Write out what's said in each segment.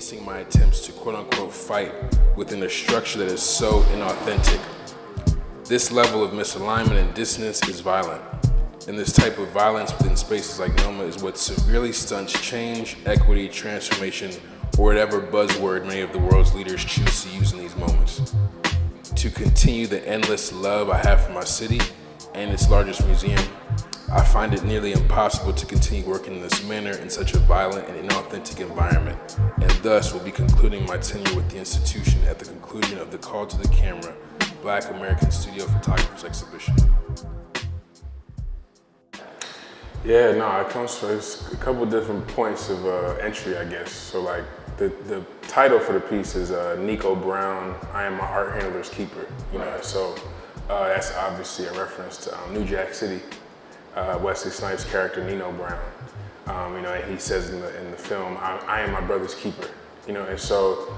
ceasing my attempts to quote-unquote fight within a structure that is so inauthentic. This level of misalignment and dissonance is violent, and this type of violence within spaces like NOMA is what severely stunts change, equity, transformation, or whatever buzzword many of the world's leaders choose to use in these moments. To continue the endless love I have for my city and its largest museum, I find it nearly impossible to continue working in this manner in such a violent and inauthentic environment, and thus will be concluding my tenure with the institution at the conclusion of the Call to the Camera Black American Studio Photographers Exhibition. Yeah, no, it comes from a couple different points of entry, I guess. So like the title for the piece is Nico Brown, I Am My Art Handler's Keeper. You know, so that's obviously a reference to New Jack City. Wesley Snipes' character Nino Brown. You know, and he says in the film, I am my brother's keeper. You know, and so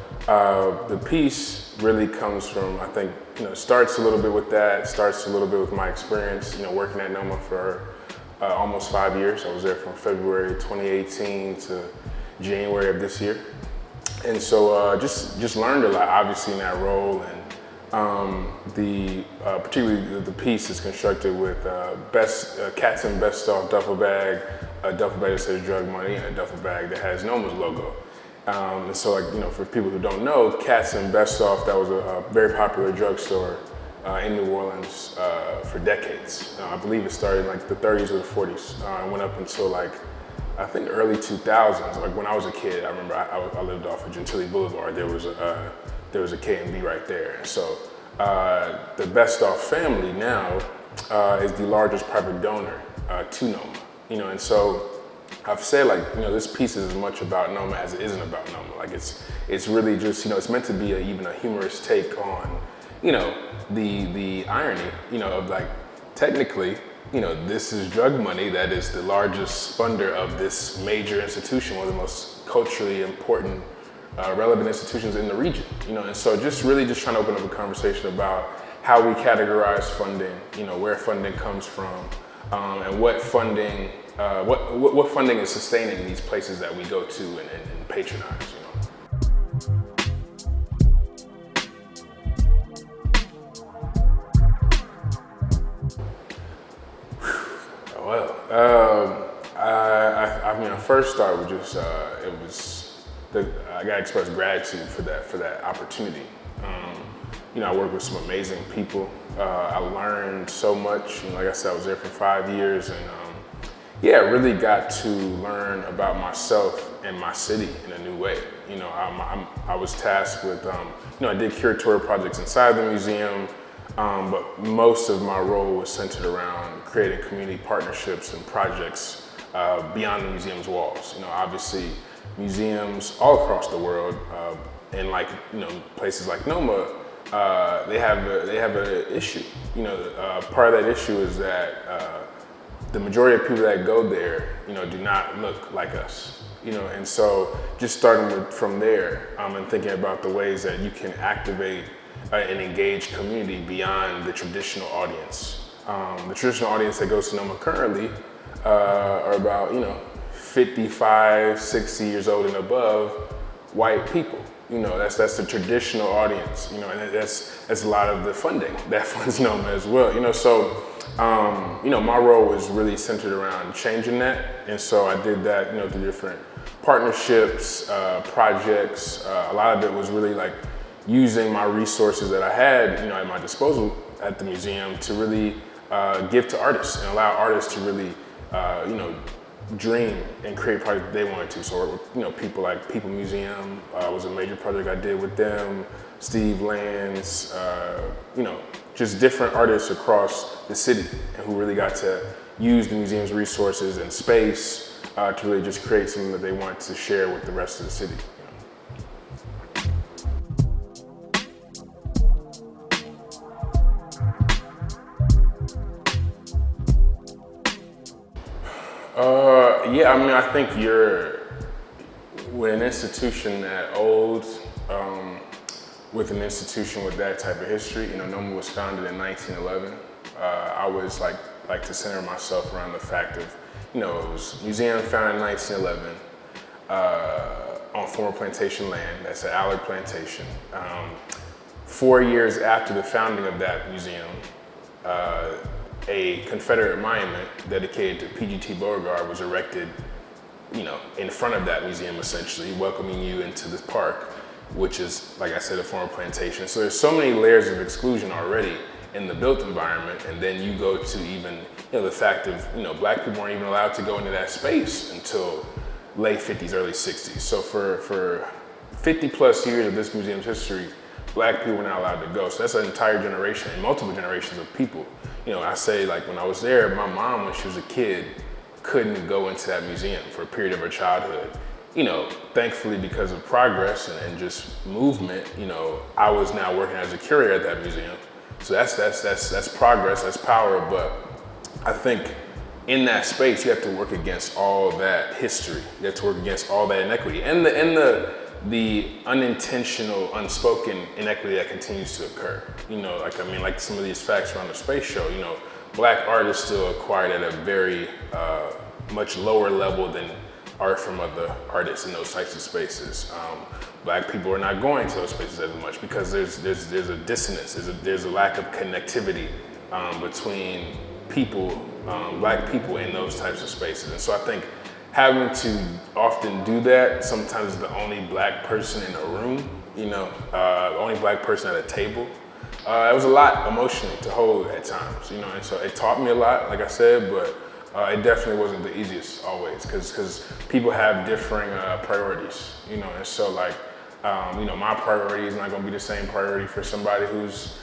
the piece really comes from, I think, you know, starts a little bit with that, starts a little bit with my experience, you know, working at NOMA for almost 5 years. I was there from February 2018 to January of this year. And so just learned a lot, obviously, in that role. And particularly the piece is constructed with Cats and Best Off duffel bag, a duffel bag that says drug money, and a duffel bag that has NOMA's logo. And so, like, you know, for people who don't know, Cats and Best Off, that was a very popular drugstore in New Orleans for decades. I believe it started in like the 30s or the 40s. It went up until like, I think early 2000s. Like when I was a kid, I remember I lived off of Gentilly Boulevard. There was a K&B right there. And so the Best Off family now is the largest private donor to NOMA. You know, and so I've said, like, you know, this piece is as much about NOMA as it isn't about NOMA. Like it's really just, you know, it's meant to be even a humorous take on, you know, the irony, you know, of like, technically, you know, this is drug money that is the largest funder of this major institution, one of the most culturally important, relevant institutions in the region, you know. And so just really just trying to open up a conversation about how we categorize funding, you know, where funding comes from, and what funding is sustaining these places that we go to and patronize, you know. Well, I mean, I first started with just, I got to express gratitude for that opportunity. You know, I worked with some amazing people. I learned so much. You know, like I said, I was there for 5 years, and yeah, I really got to learn about myself and my city in a new way. You know, I was tasked with, you know, I did curatorial projects inside the museum, but most of my role was centered around creating community partnerships and projects beyond the museum's walls. You know, obviously, museums all across the world, and like, you know, places like NOMA, they have an issue. You know, part of that issue is that the majority of people that go there, you know, do not look like us. You know, and so just starting from there and thinking about the ways that you can activate an engaged community beyond the traditional audience. The traditional audience that goes to NOMA currently are about, you know, 55, 60 years old and above, white people. You know, that's the traditional audience, you know, and that's a lot of the funding that funds NOMA as well, you know. So, you know, my role was really centered around changing that. And so I did that, you know, through different partnerships, projects. A lot of it was really like using my resources that I had, you know, at my disposal at the museum to really give to artists and allow artists to really, you know, dream and create projects they wanted to. So, you know, people like People Museum was a major project I did with them, Steve Lands, you know, just different artists across the city and who really got to use the museum's resources and space to really just create something that they wanted to share with the rest of the city. Yeah, I mean, I think with an institution that old, with an institution with that type of history, you know, NOMA was founded in 1911. I always like to center myself around the fact of, you know, it was museum founded in 1911, on former plantation land. That's an Allard plantation. 4 years after the founding of that museum, a Confederate monument dedicated to PGT Beauregard was erected, in front of that museum, essentially welcoming you into this park, which is, like I said, a former plantation. So there's so many layers of exclusion already in the built environment, and then you go to even, the fact of, Black people weren't even allowed to go into that space until late 50s, early 60s. So for 50 plus years of this museum's history, Black people were not allowed to go. So that's an entire generation and multiple generations of people. I say, like, when I was there, my mom, when she was a kid, couldn't go into that museum for a period of her childhood. Thankfully, because of progress and just movement, I was now working as a curator at that museum. So that's progress, that's power. But I think in that space, you have to work against all that history. You have to work against all that inequity and the unintentional, unspoken inequity that continues to occur. Like some of these facts around the space show, Black art is still acquired at a very much lower level than art from other artists in those types of spaces. Black people are not going to those spaces as much because there's a dissonance, there's a lack of connectivity between people, Black people in those types of spaces. And so I think having to often do that, sometimes the only Black person in a room, the only Black person at a table, it was a lot emotionally to hold at times, and so it taught me a lot, like I said, but it definitely wasn't the easiest always, because people have differing priorities, and so like, my priority is not gonna be the same priority for somebody who's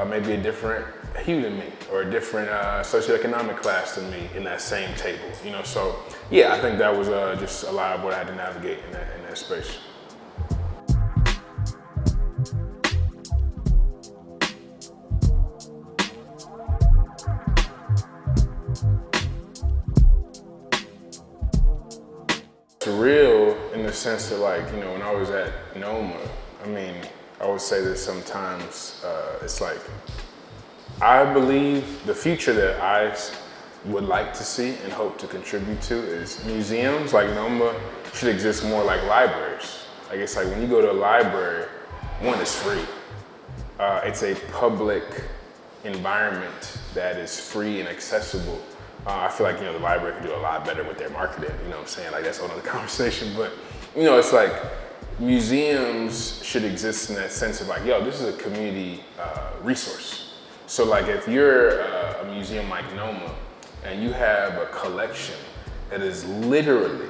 maybe a different hue than me or a different socioeconomic class than me in that same table, so yeah, I think that was just a lot of what I had to navigate in that space. Surreal in the sense that, like, when I was at NOMA, I would say this sometimes, it's like, I believe the future that I would like to see and hope to contribute to is museums like NOMA should exist more like libraries. Like, it's like when you go to a library, one, it's free. It's a public environment that is free and accessible. I feel like, the library could do a lot better with their marketing, what I'm saying? Like, that's another conversation, but, it's like museums should exist in that sense of like, this is a community resource. So like, if you're a museum like NOMA and you have a collection that is literally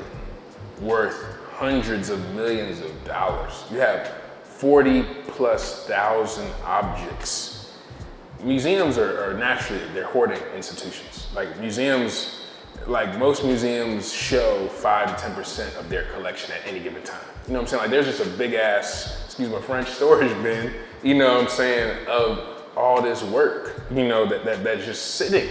worth hundreds of millions of dollars, you have 40,000+ objects. Museums are naturally, they're hoarding institutions. Like museums, like most museums show 5 to 10% of their collection at any given time. You know what I'm saying? Like there's just a big ass, excuse my French, storage bin, of all this work, that's just sitting.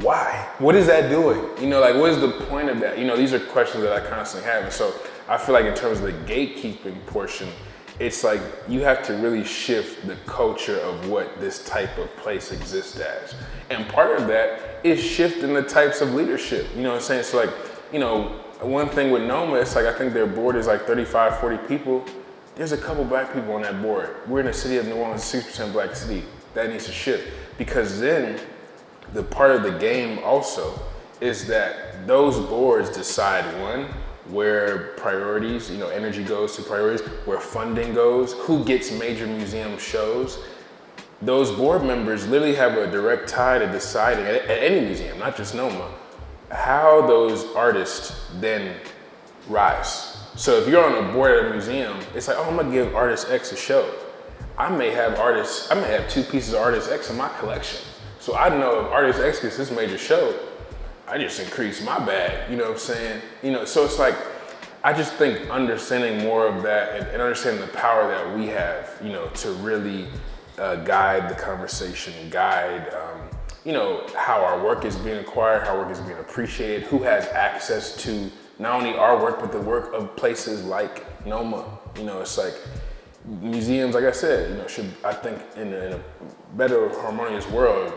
Why? What is that doing? Like what is the point of that? These are questions that I constantly have. And so I feel like in terms of the gatekeeping portion, it's like you have to really shift the culture of what this type of place exists as. And part of that is shifting the types of leadership. You know what I'm saying? So like, one thing with NOMA, it's like I think their board is like 35, 40 people. There's a couple Black people on that board. We're in the city of New Orleans, 6% Black city. That needs to shift. Because then the part of the game also is that those boards decide, one, where priorities, energy goes to priorities, where funding goes, who gets major museum shows. Those board members literally have a direct tie to deciding at any museum, not just NOMA, how those artists then rise. So if you're on a board at a museum, it's like, I'm gonna give artist X a show. I may have 2 pieces of artist X in my collection. So I know if artist X gets this major show, I just increase my bag, you know what I'm saying? So it's like, I just think understanding more of that and understanding the power that we have, to really guide the conversation, guide, how our work is being acquired, how our work is being appreciated, who has access to not only our work, but the work of places like NOMA. It's like museums, like I said, should, I think in a better harmonious world,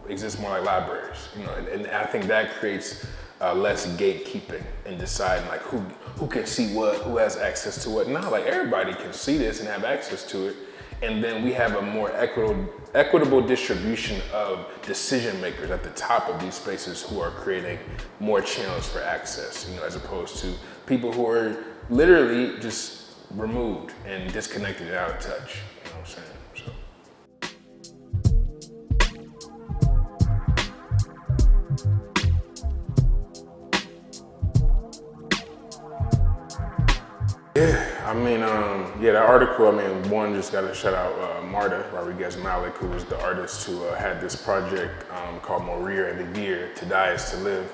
exist more like libraries, and I think that creates less gatekeeping and deciding like who can see what, who has access to what. Now, like everybody can see this and have access to it. And then we have a more equitable distribution of decision makers at the top of these spaces who are creating more channels for access, as opposed to people who are literally just removed and disconnected and out of touch. You know what I'm saying? That article, one, just got to shout out Marta Rodriguez Malik, who was the artist who had this project called Brierre Aziz, To Die Is To Live.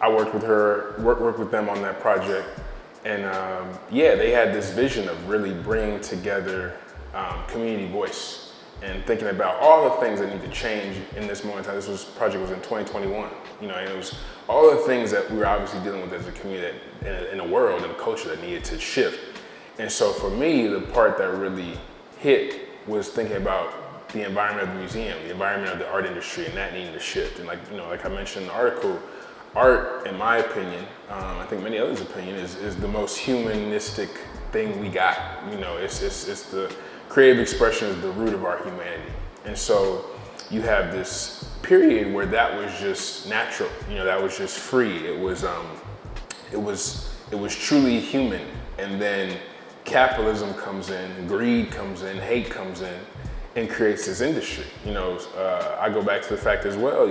I worked with them on that project. And they had this vision of really bringing together community voice and thinking about all the things that need to change in this moment in time. This project was in 2021, and it was all the things that we were obviously dealing with as a community in a world and a culture that needed to shift. And so for me, the part that really hit was thinking about the environment of the museum, the environment of the art industry, and that needing to shift. And like I mentioned in the article, art, in my opinion, I think many others' opinion, is the most humanistic thing we got. It's the creative expression is the root of our humanity. And so you have this period where that was just natural, that was just free. It was truly human. And then capitalism comes in, greed comes in, hate comes in, and creates this industry. I go back to the fact as well,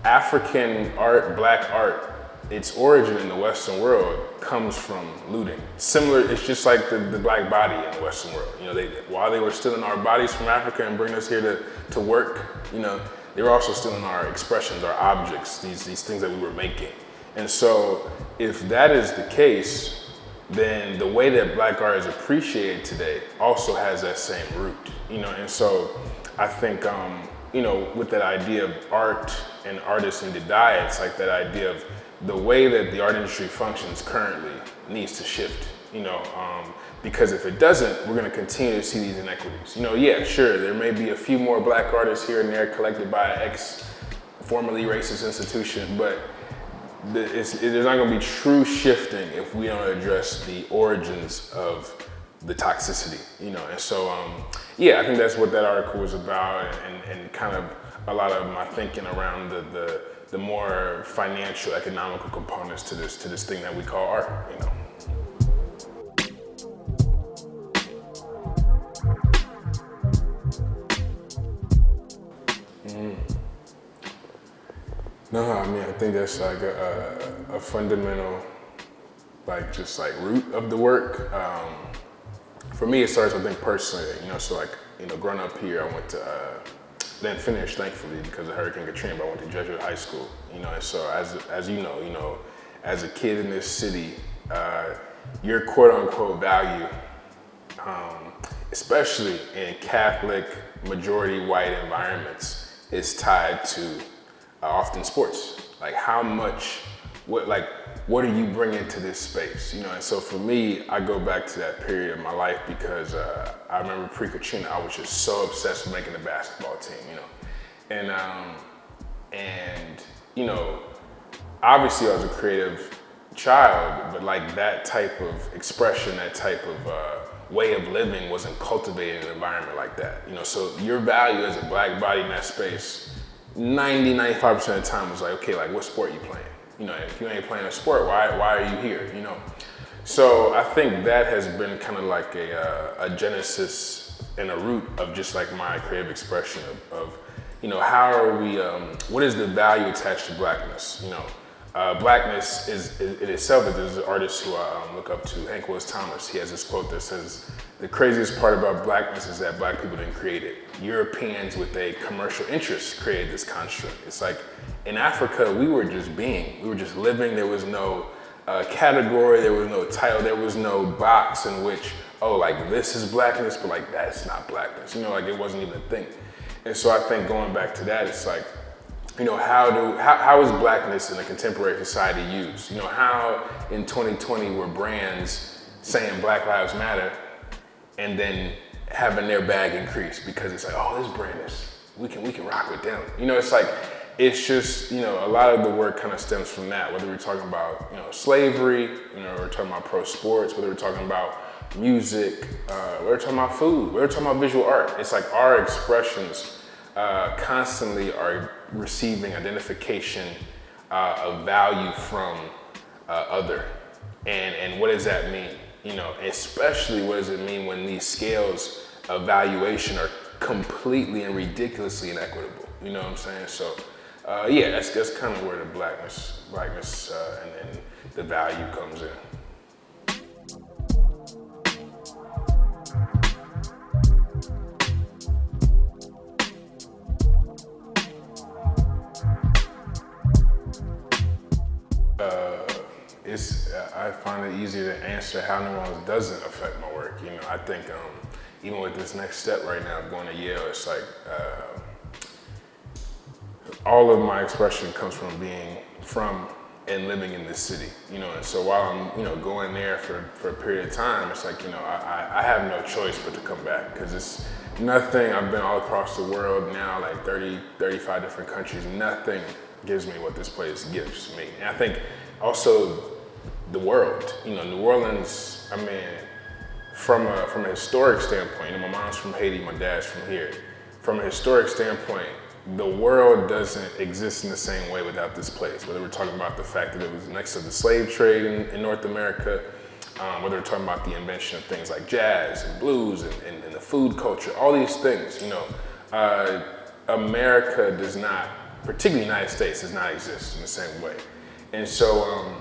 African art, black art, its origin in the Western world comes from looting. Similar, it's just like the black body in the Western world. While they were stealing our bodies from Africa and bringing us here to work, they were also stealing our expressions, our objects, these things that we were making. And so if that is the case, then the way that black art is appreciated today also has that same root, And so I think, with that idea of art and artists need to die, it's like that idea of the way that the art industry functions currently needs to shift, because if it doesn't, we're gonna continue to see these inequities. Sure, there may be a few more black artists here and there collected by an formerly racist institution, but there's not gonna be true shifting if we don't address the origins of the toxicity, And so, I think that's what that article was about, and kind of a lot of my thinking around the more financial, economical components to this thing that we call art, No, I think that's like a fundamental, root of the work. For me, it starts, I think, personally, growing up here, I went to, didn't finish, thankfully, because of Hurricane Katrina, but I went to Jesuit High School, and so as you know, as a kid in this city, your quote unquote value, especially in Catholic, majority white environments, is tied to often sports. Like how much, what are you bringing to this space? And so for me, I go back to that period of my life because I remember pre-Katrina, I was just so obsessed with making the basketball team, And obviously I was a creative child, but that type of expression, that type of way of living wasn't cultivated in an environment like that. So your value as a black body in that space, 95% of the time was okay, what sport you playing? If you ain't playing a sport, why are you here? So I think that has been kind of like a genesis and a root of just my creative expression of how are we, what is the value attached to blackness? Blackness is in itself, there's an artist who I look up to, Hank Willis Thomas. He has this quote that says, the craziest part about blackness is that black people didn't create it. Europeans with a commercial interest created this construct. It's like in Africa, we were just being, we were just living. There was no category, there was no title, there was no box in which, this is blackness, but that's not blackness. It wasn't even a thing. And so I think going back to that, it's how is blackness in a contemporary society used? How in 2020 were brands saying Black Lives Matter and then having their bag increase because it's this brand we can rock with them. You know, it's like, it's just, you know, a lot of the work kind of stems from that, whether we're talking about, you know, slavery, you know, we're talking about pro sports, whether we're talking about music, we're talking about food, we're talking about visual art. It's like our expressions constantly are receiving identification of value from other. And what does that mean? You know, especially what does it mean when these scales of valuation are completely and ridiculously inequitable? You know what I'm saying? So, yeah, that's kind of where the blackness, and the value comes in. I find it easier to answer how New Orleans doesn't affect my work. You know, I think even with this next step right now, going to Yale, it's like all of my expression comes from being from and living in this city. You know, and so while I'm, you know, going there for a period of time, it's like, you know, I have no choice but to come back, because it's nothing. I've been all across the world now, like 30, 35 different countries. Nothing gives me what this place gives me. And I think also the world, you know, New Orleans, I mean, from a historic standpoint, you know, my mom's from Haiti, my dad's from here. From a historic standpoint, the world doesn't exist in the same way without this place. Whether we're talking about the fact that it was next to the slave trade in North America, whether we're talking about the invention of things like jazz and blues and the food culture, all these things, you know, America does not, particularly the United States, does not exist in the same way. And so,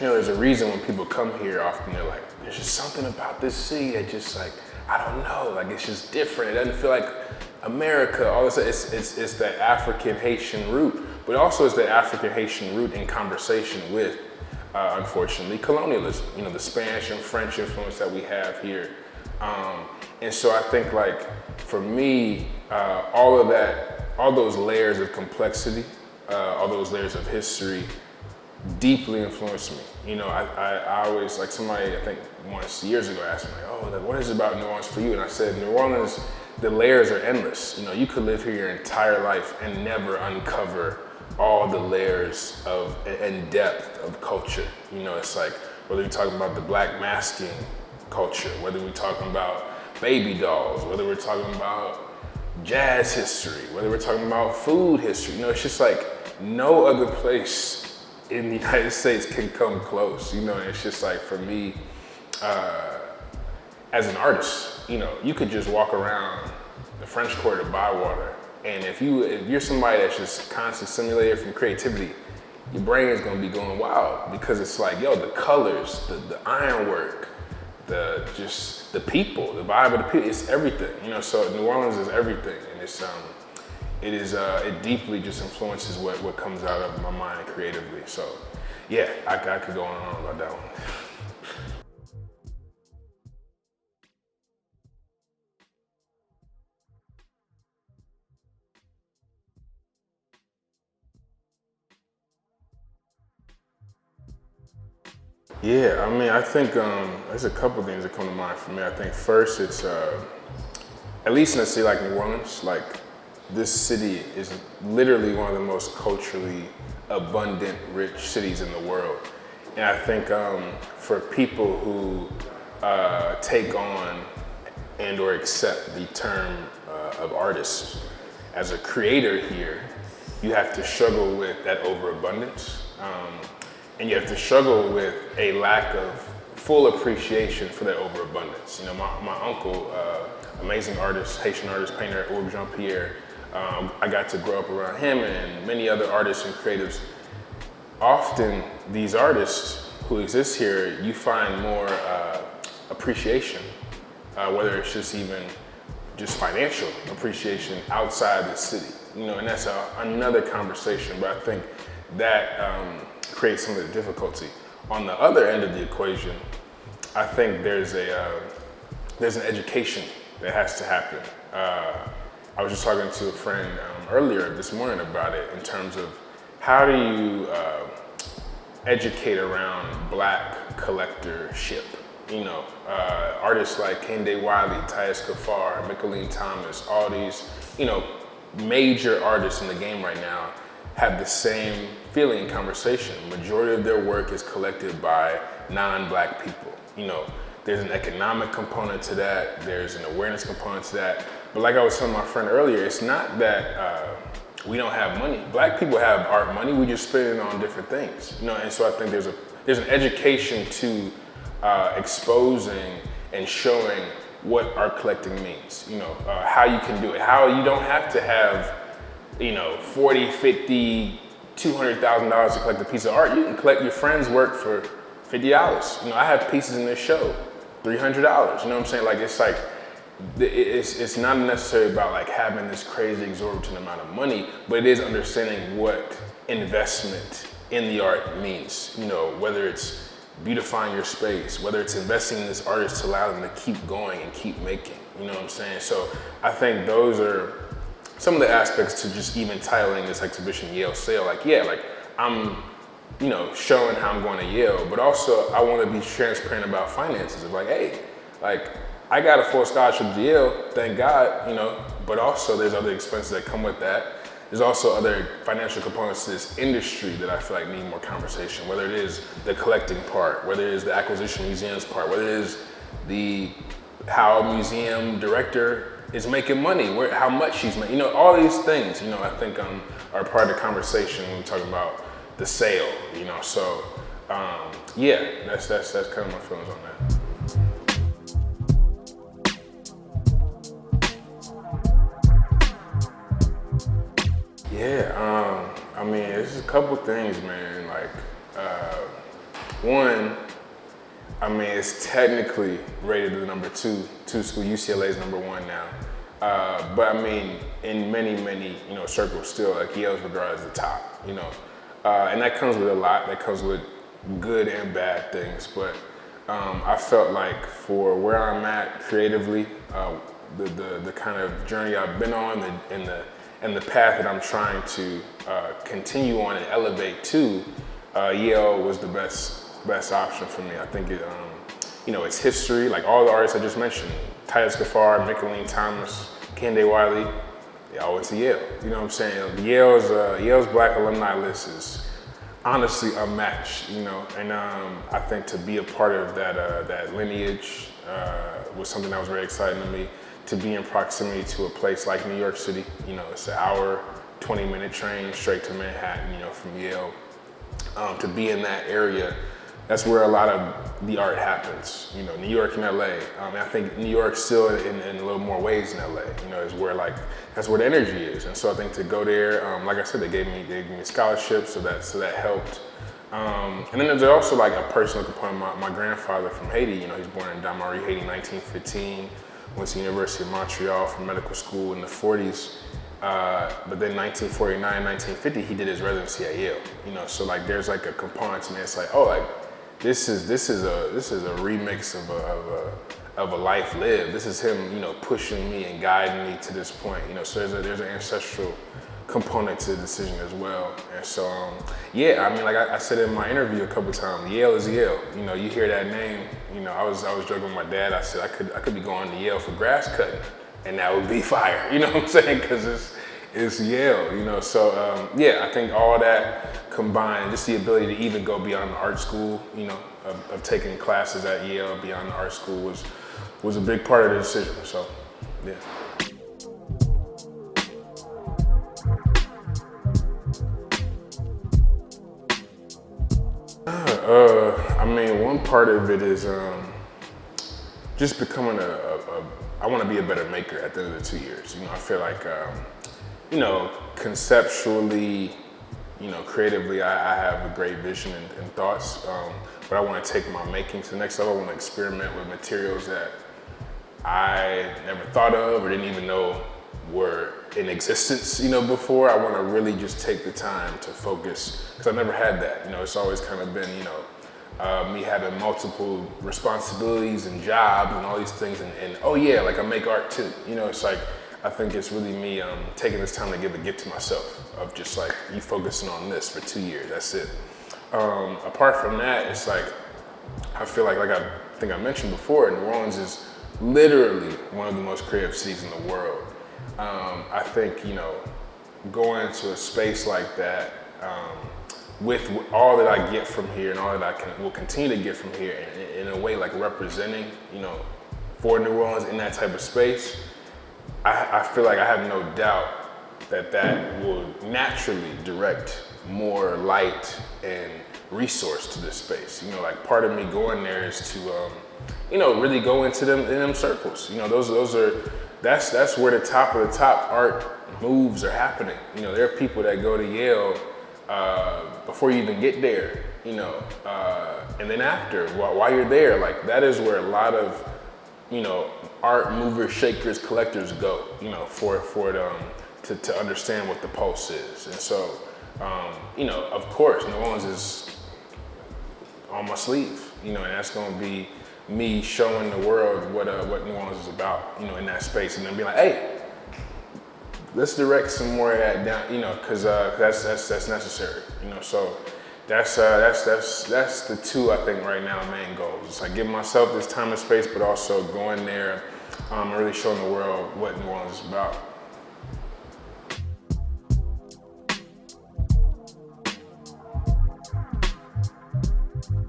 you know, there's a reason when people come here, often they're like, there's just something about this city that just like, I don't know, like it's just different. It doesn't feel like America. All this, it's that African Haitian root, but also it's the African Haitian root in conversation with, unfortunately, colonialism. You know, the Spanish and French influence that we have here. And so I think, like, for me, all of that, all those layers of complexity, all those layers of history deeply influenced me. You know, I always, like, somebody, I think once years ago asked me, like, oh, like, what is it about New Orleans for you? And I said, New Orleans, the layers are endless. You know, you could live here your entire life and never uncover all the layers of and depth of culture. You know, it's like, whether you're talking about the black masking culture, whether we're talking about baby dolls, whether we're talking about jazz history, whether we're talking about food history, you know, it's just like no other place in the United States can come close. You know, and it's just like, for me, as an artist, you know, you could just walk around the French Quarter of Bywater, and if you're somebody that's just constantly stimulated from creativity, your brain is gonna be going wild, because it's like, yo, the colors, the ironwork, the people, the vibe of the people, it's everything. You know, so New Orleans is everything, and it deeply just influences what comes out of my mind creatively. So yeah, I could go on and on about that one. Yeah, I mean, I think there's a couple things that come to mind for me. I think first, it's at least in a city like New Orleans, like, this city is literally one of the most culturally abundant, rich cities in the world. And I think for people who take on and or accept the term of artist as a creator here, you have to struggle with that overabundance. And you have to struggle with a lack of full appreciation for that overabundance. You know, my uncle, amazing artist, Haitian artist, painter, Jean-Pierre, I got to grow up around him and many other artists and creatives. Often these artists who exist here, you find more appreciation, whether it's just even just financial appreciation outside the city. You know, and that's another conversation, but I think that creates some of the difficulty. On the other end of the equation, I think there's an education that has to happen. I was just talking to a friend earlier this morning about it, in terms of how do you educate around Black collectorship? You know, artists like Kehinde Wiley, Tyus Kaffar, Mickalene Thomas, all these, you know, major artists in the game right now have the same feeling and conversation. Majority of their work is collected by non-Black people. You know, there's an economic component to that, there's an awareness component to that. But like I was telling my friend earlier, it's not that we don't have money. Black people have art money, we just spend it on different things. You know, and so I think there's an education to exposing and showing what art collecting means. You know, how you can do it, how you don't have to have, you know, $40, $50, $200,000 to collect a piece of art. You can collect your friend's work for $50. You know, I have pieces in this show, $300. You know what I'm saying? Like, it's not necessarily about like having this crazy exorbitant amount of money, but it is understanding what investment in the art means. You know, whether it's beautifying your space, whether it's investing in this artist to allow them to keep going and keep making. You know what I'm saying? So I think those are some of the aspects to just even titling this exhibition Yale Sale. Like, yeah, like I'm, you know, showing how I'm going to Yale, but also I want to be transparent about finances. Of like, hey, like I got a full scholarship to Yale, thank God, you know, but also there's other expenses that come with that. There's also other financial components to this industry that I feel like need more conversation, whether it is the collecting part, whether it is the acquisition museums part, whether it is how a museum director is making money, how much she's making, you know, all these things, you know, I think are part of the conversation when we talk about the sale, you know. So yeah, that's kind of my feelings on that. Yeah, I mean, there's a couple things, man. Like, one, I mean, it's technically rated the number two school. UCLA is number one now. But I mean, in many, you know, circles still, like Yale's regarded as the top, you know. And that comes with a lot. That comes with good and bad things. But I felt like for where I'm at creatively, the kind of journey I've been on, and the path that I'm trying to continue on and elevate to, Yale was the best option for me. I think it, you know, it's history, like all the artists I just mentioned, Titus Kaphar, Micheline Thomas, Kende Wiley, they all went to Yale. You know what I'm saying? Yale's Black alumni list is honestly unmatched, you know, and I think to be a part of that lineage was something that was very exciting to me. To be in proximity to a place like New York City, you know, it's an hour, 20-minute train straight to Manhattan, you know, from Yale. To be in that area, that's where a lot of the art happens. You know, New York and LA. I think New York still in a little more ways than LA, you know, is where like, that's where the energy is. And so I think to go there, like I said, they gave me scholarships, so that helped. And then there's also like a personal component. My grandfather from Haiti, you know, he's born in Damari, Haiti, 1915. Went to the University of Montreal for medical school in the 40s. But then 1949, 1950, he did his residency at Yale. You know, so like there's like a component to me. It's like, oh, like this is a remix of a life lived. This is him, you know, pushing me and guiding me to this point. You know, so there's an ancestral component to the decision as well. And so yeah, I mean, like I said in my interview a couple times, Yale is Yale. You know, you hear that name. You know, I was joking with my dad. I said I could be going to Yale for grass cutting, and that would be fire. You know what I'm saying? Because it's Yale. You know, so yeah, I think all that combined, just the ability to even go beyond the art school, you know, of taking classes at Yale beyond the art school was a big part of the decision. So yeah. I mean, one part of it is just becoming I want to be a better maker at the end of the 2 years. You know, I feel like, you know, conceptually, you know, creatively, I have a great vision and thoughts, but I want to take my making to the next level. I want to experiment with materials that I never thought of or didn't even know were in existence, you know, before. I want to really just take the time to focus, because I've never had that. You know, it's always kind of been, you know, me having multiple responsibilities and jobs and all these things, and oh yeah, like I make art too. You know, it's like, I think it's really me taking this time to give a gift to myself of just like, you focusing on this for 2 years, that's it. Apart from that, it's like, I feel like I think I mentioned before, New Orleans is literally one of the most creative cities in the world. I think, going to a space like that, with all that I get from here and all that will continue to get from here, in a way like representing, for New Orleans in that type of space, I feel like I have no doubt that will naturally direct more light and resource to this space. Like part of me going there is to, really go into them circles. That's where the top of the top art moves are happening. There are people that go to Yale before you even get there, and then after, while you're there, like that is where a lot of, art movers, shakers, collectors go, to understand what the pulse is. And so, of course, New Orleans is on my sleeve, and that's going to be me showing the world what New Orleans is about, in that space, and then be like, hey, let's direct some more of that down, because that's necessary, So that's the two, I think, right now main goals. It's like giving myself this time and space, but also going there and really showing the world what New Orleans is about.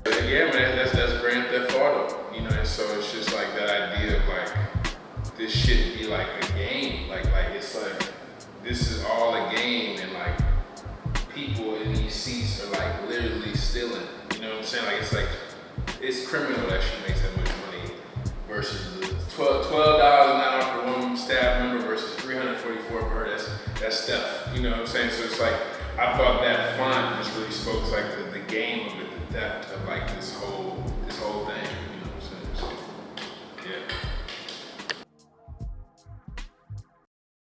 Yeah, man, that's Grand Theft Auto, and so it's just like that idea of like, this shouldn't be like a game, like it's like, this is all a game, and like, people in these seats are like literally stealing, you know what I'm saying? Like, it's criminal that she makes that much money versus the $12 an hour for one staff member versus $344 for her, that's Steph, you know what I'm saying? So it's like, I thought that font just really spoke to like the game of it, the depth of like this whole thing.